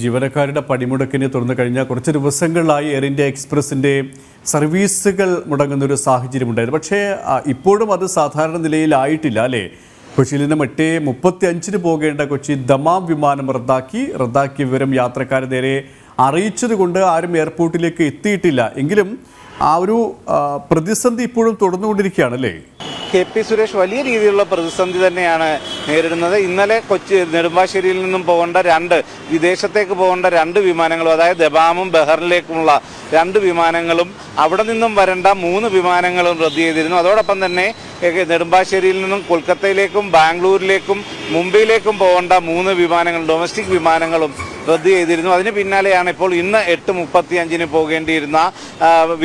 ജീവനക്കാരുടെ പണിമുടക്കിനെ തുടർന്ന് കഴിഞ്ഞ കുറച്ച് ദിവസങ്ങളിലായി എയർ ഇന്ത്യ എക്സ്പ്രസിൻ്റെ സർവീസുകൾ മുടങ്ങുന്നൊരു സാഹചര്യമുണ്ടായിരുന്നു. പക്ഷേ ഇപ്പോഴും അത് സാധാരണ നിലയിലായിട്ടില്ല അല്ലേ? കൊച്ചിയിൽ നിന്ന് 8:35 പോകേണ്ട കൊച്ചി ദമാം വിമാനം റദ്ദാക്കിയ വിവരം യാത്രക്കാരെ നേരെ അറിയിച്ചതുകൊണ്ട് ആരും എയർപോർട്ടിലേക്ക് എത്തിയിട്ടില്ല. എങ്കിലും ആ ഒരു പ്രതിസന്ധി ഇപ്പോഴും തുടർന്നുകൊണ്ടിരിക്കുകയാണല്ലേ? KP സുരേഷ്, വലിയ രീതിയിലുള്ള പ്രതിസന്ധി തന്നെയാണ് നേരിടുന്നത്. ഇന്നലെ കൊച്ചി നെടുമ്പാശ്ശേരിയിൽ നിന്നും പോകേണ്ട വിദേശത്തേക്ക് പോകേണ്ട 2 വിമാനങ്ങളും, അതായത് ദമാമും ബഹറിനിലേക്കുമുള്ള 2 വിമാനങ്ങളും അവിടെ നിന്നും വരേണ്ട 3 വിമാനങ്ങളും റദ്ദ് ചെയ്തിരുന്നു. അതോടൊപ്പം തന്നെ നെടുമ്പാശ്ശേരിയിൽ നിന്നും കൊൽക്കത്തയിലേക്കും ബാംഗ്ലൂരിലേക്കും മുംബൈയിലേക്കും പോകേണ്ട 3 വിമാനങ്ങൾ, ഡൊമസ്റ്റിക് വിമാനങ്ങളും റദ്ദ് ചെയ്തിരുന്നു. അതിന് പിന്നാലെയാണ് ഇപ്പോൾ ഇന്ന് 8:35 പോകേണ്ടിയിരുന്ന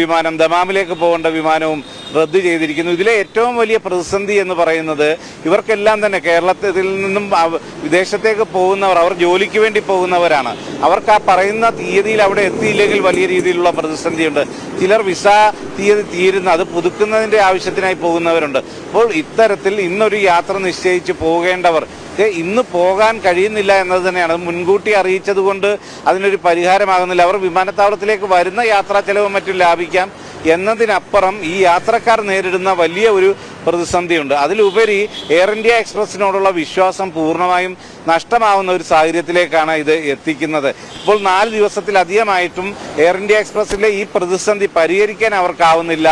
വിമാനം, ദമാമിലേക്ക് പോകേണ്ട വിമാനവും റദ്ദ് ചെയ്തിരിക്കുന്നു. ഇതിലെ ഏറ്റവും വലിയ പ്രതിസന്ധി എന്ന് പറയുന്നത് ഇവർക്കെല്ലാം തന്നെ കേരളത്തിൽ നിന്നും വിദേശത്തേക്ക് പോകുന്നവർ, അവർ ജോലിക്ക് വേണ്ടി പോകുന്നവരാണ്. അവർക്ക് ആ പറയുന്ന തീയതിയിൽ അവിടെ എത്തിയില്ലെങ്കിൽ വലിയ രീതിയിലുള്ള പ്രതിസന്ധിയുണ്ട്. ചിലർ വിസ തീയതി തീരുന്ന അത് പുതുക്കുന്നതിൻ്റെ ആവശ്യത്തിനായി പോകുന്നവരുണ്ട്. അപ്പോൾ ഇത്തരത്തിൽ ഇന്നൊരു യാത്ര നിശ്ചയിച്ച് പോകേണ്ടവർ ഇന്ന് പോകാൻ കഴിയുന്നില്ല എന്നത് തന്നെയാണ്. മുൻകൂട്ടി അറിയിച്ചത് കൊണ്ട് അതിനൊരു പരിഹാരമാകുന്നില്ല. അവർ വിമാനത്താവളത്തിലേക്ക് വരുന്ന യാത്രാ ചെലവും മറ്റും ലാഭിക്കാം എന്നതിനപ്പുറം ഈ യാത്രക്കാർ നേരിടുന്ന വലിയ ഒരു പ്രതിസന്ധിയുണ്ട്. അതിലുപരി എയർ ഇന്ത്യ എക്സ്പ്രസിനോടുള്ള വിശ്വാസം പൂർണ്ണമായും നഷ്ടമാവുന്ന ഒരു സാഹചര്യത്തിലേക്കാണ് ഇത് എത്തിക്കുന്നത്. ഇപ്പോൾ 4 ദിവസത്തിലധികമായിട്ടും എയർ ഇന്ത്യ എക്സ്പ്രസിലെ ഈ പ്രതിസന്ധി പരിഹരിക്കാൻ അവർക്കാവുന്നില്ല.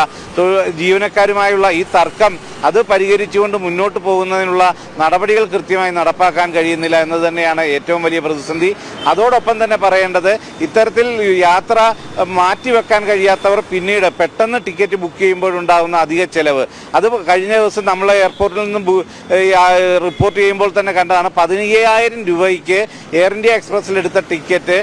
ജീവനക്കാരുമായുള്ള ഈ തർക്കം അത് പരിഹരിച്ചുകൊണ്ട് മുന്നോട്ട് പോകുന്നതിനുള്ള നടപടികൾ കൃത്യമായി നടപ്പാക്കാൻ കഴിയുന്നില്ല എന്നത് തന്നെയാണ് ഏറ്റവും വലിയ പ്രതിസന്ധി. അതോടൊപ്പം തന്നെ പറയേണ്ടത്, ഇത്തരത്തിൽ യാത്ര മാറ്റിവെക്കാൻ കഴിയാത്തവർ പിന്നീട് പെട്ടെന്ന് ടിക്കറ്റ് ബുക്ക് ചെയ്യുമ്പോഴുണ്ടാകുന്ന അധിക ചെലവ്, അത് കഴിഞ്ഞ ദിവസം നമ്മൾ എയർപോർട്ടിൽ നിന്നും റിപ്പോർട്ട് ചെയ്യുമ്പോൾ തന്നെ കണ്ടതാണ്. 15,000 രൂപയ്ക്ക് എയർ ഇന്ത്യ എക്സ്പ്രസ്സിൽ എടുത്ത ടിക്കറ്റ്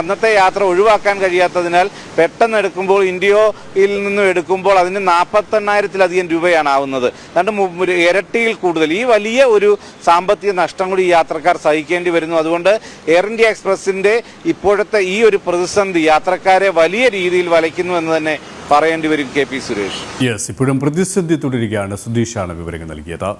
അന്നത്തെ യാത്ര ഒഴിവാക്കാൻ കഴിയാത്തതിനാൽ പെട്ടെന്ന് എടുക്കുമ്പോൾ, ഇന്ത്യയിൽ നിന്നും എടുക്കുമ്പോൾ അതിന് 48,000-ലധികം രൂപയാണ് ആവുന്നത്. അതുകൊണ്ട് ഇരട്ടിയിൽ കൂടുതൽ ഈ വലിയ ഒരു സാമ്പത്തിക നഷ്ടം കൂടി ഈ യാത്രക്കാർ സഹിക്കേണ്ടി വരുന്നു. അതുകൊണ്ട് എയർ ഇന്ത്യ എക്സ്പ്രസിന്റെ ഇപ്പോഴത്തെ ഈ ഒരു പ്രതിസന്ധി യാത്രക്കാരെ വലിയ രീതിയിൽ വലയ്ക്കുന്നു എന്ന് തന്നെ പറയേണ്ടി വരും. KP സുരേഷ്, ഇപ്പോഴും പ്രതിസന്ധി തുടരുകയാണ്. സുധീഷാണ് വിവരങ്ങൾ നൽകിയത്.